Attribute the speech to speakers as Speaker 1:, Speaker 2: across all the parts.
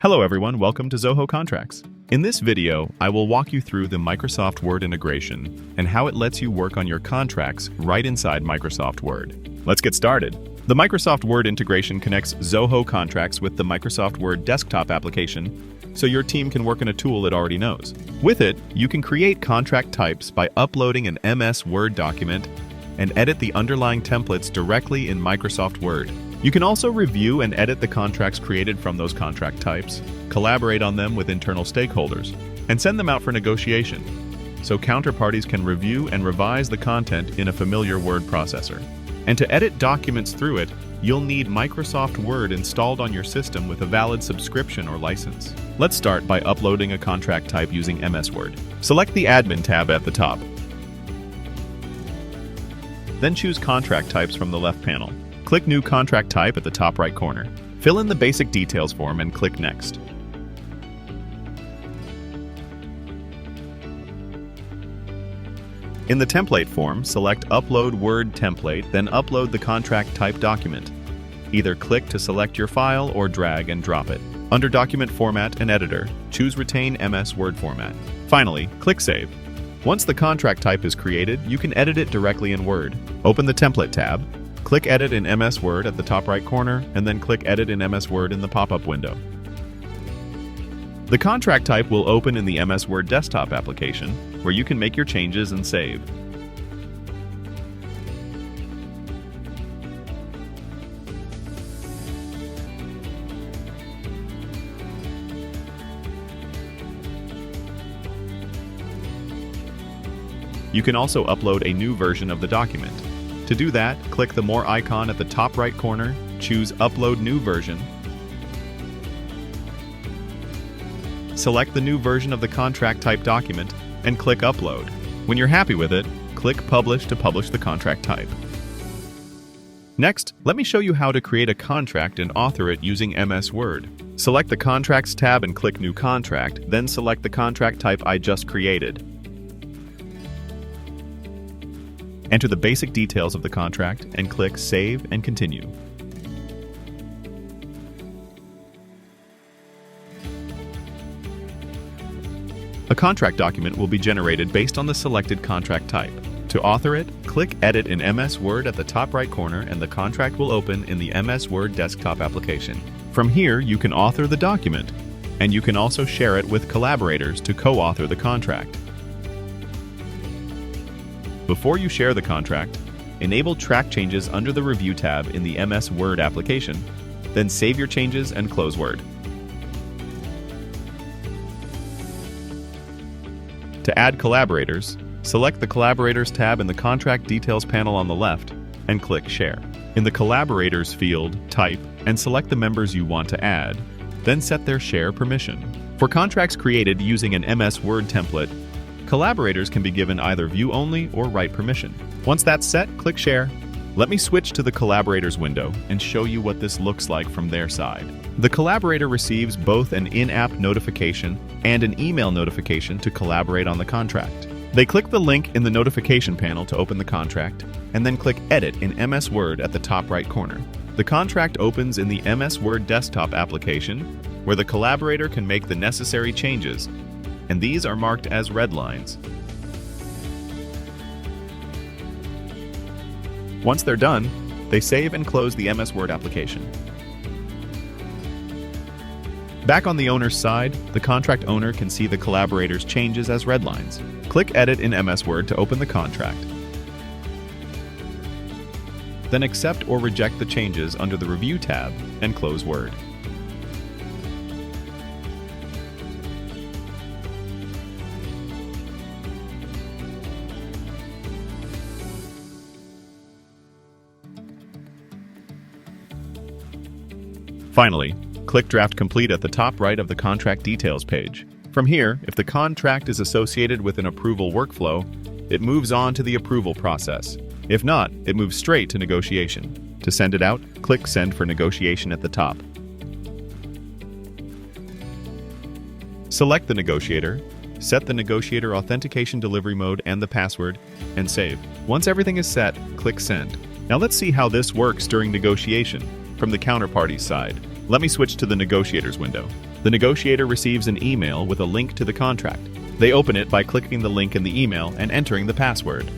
Speaker 1: Hello everyone, welcome to Zoho Contracts. In this video, I will walk you through the Microsoft Word integration and how it lets you work on your contracts right inside Microsoft Word. Let's get started. The Microsoft Word integration connects Zoho Contracts with the Microsoft Word desktop application, so your team can work in a tool it already knows. With it, you can create contract types by uploading an MS Word document and edit the underlying templates directly in Microsoft Word. You can also review and edit the contracts created from those contract types, collaborate on them with internal stakeholders, and send them out for negotiation, so counterparties can review and revise the content in a familiar word processor. And to edit documents through it, you'll need Microsoft Word installed on your system with a valid subscription or license. Let's start by uploading a contract type using MS Word. Select the Admin tab at the top. Then choose Contract Types from the left panel. Click New Contract Type at the top right corner. Fill in the basic details form and click Next. In the template form, select Upload Word Template, then upload the contract type document. Either click to select your file or drag and drop it. Under Document Format and Editor, choose Retain MS Word Format. Finally, click Save. Once the contract type is created, you can edit it directly in Word. Open the Template tab. Click Edit in MS Word at the top right corner, and then click Edit in MS Word in the pop-up window. The contract type will open in the MS Word desktop application, where you can make your changes and save. You can also upload a new version of the document. To do that, click the More icon at the top right corner, choose Upload New Version. Select the new version of the contract type document and click Upload. When you're happy with it, click Publish to publish the contract type. Next, let me show you how to create a contract and author it using MS Word. Select the Contracts tab and click New Contract, then select the contract type I just created. Enter the basic details of the contract and click Save and Continue. A contract document will be generated based on the selected contract type. To author it, click Edit in MS Word at the top right corner and the contract will open in the MS Word desktop application. From here, you can author the document, and you can also share it with collaborators to co-author the contract. Before you share the contract, enable track changes under the Review tab in the MS Word application, then save your changes and close Word. To add collaborators, select the Collaborators tab in the Contract Details panel on the left and click Share. In the Collaborators field, type and select the members you want to add, then set their share permission. For contracts created using an MS Word template, collaborators can be given either view only or write permission. Once that's set, click Share. Let me switch to the Collaborators window and show you what this looks like from their side. The collaborator receives both an in-app notification and an email notification to collaborate on the contract. They click the link in the notification panel to open the contract, and then click Edit in MS Word at the top right corner. The contract opens in the MS Word desktop application, where the collaborator can make the necessary changes, and these are marked as red lines. Once they're done, they save and close the MS Word application. Back on the owner's side, the contract owner can see the collaborator's changes as red lines. Click Edit in MS Word to open the contract. Then accept or reject the changes under the Review tab and close Word. Finally, click Draft Complete at the top right of the Contract Details page. From here, if the contract is associated with an approval workflow, it moves on to the approval process. If not, it moves straight to negotiation. To send it out, click Send for Negotiation at the top. Select the negotiator, set the negotiator authentication delivery mode and the password, and save. Once everything is set, click Send. Now let's see how this works during negotiation. From the counterparties side, let me switch to the negotiators window. The negotiator receives an email with a link to the contract. They open it by clicking the link in the email and entering the password.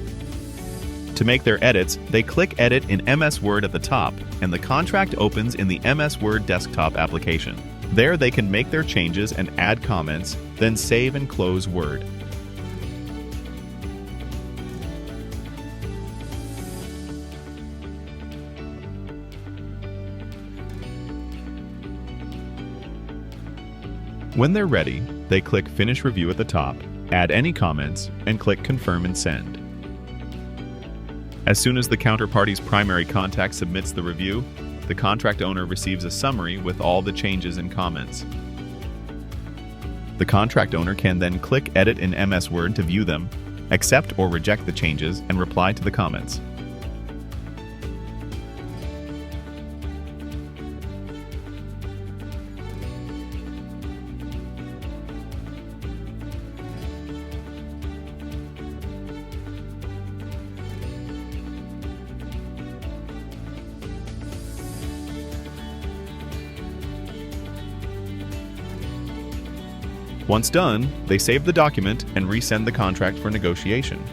Speaker 1: To make their edits, they click Edit in MS Word at the top, and the contract opens in the MS Word desktop application. There they can make their changes and add comments, then save and close Word. When they're ready, they click Finish Review at the top, add any comments, and click Confirm and Send. As soon as the counterparty's primary contact submits the review, the contract owner receives a summary with all the changes and comments. The contract owner can then click Edit in MS Word to view them, accept or reject the changes, and reply to the comments. Once done, they save the document and resend the contract for negotiation.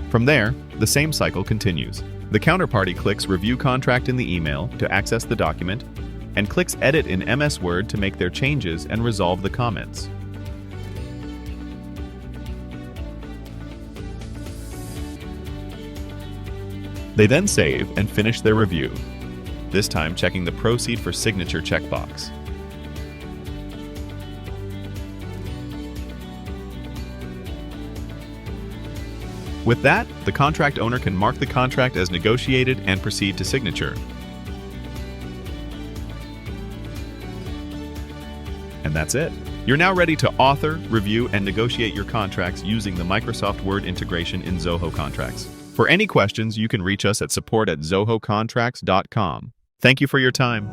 Speaker 1: From there, the same cycle continues. The counterparty clicks Review Contract in the email to access the document, and clicks Edit in MS Word to make their changes and resolve the comments. They then save and finish their review, this time checking the Proceed for Signature checkbox. With that, the contract owner can mark the contract as negotiated and proceed to signature. And that's it. You're now ready to author, review, and negotiate your contracts using the Microsoft Word integration in Zoho Contracts. For any questions, you can reach us at support@zohocontracts.com. Thank you for your time.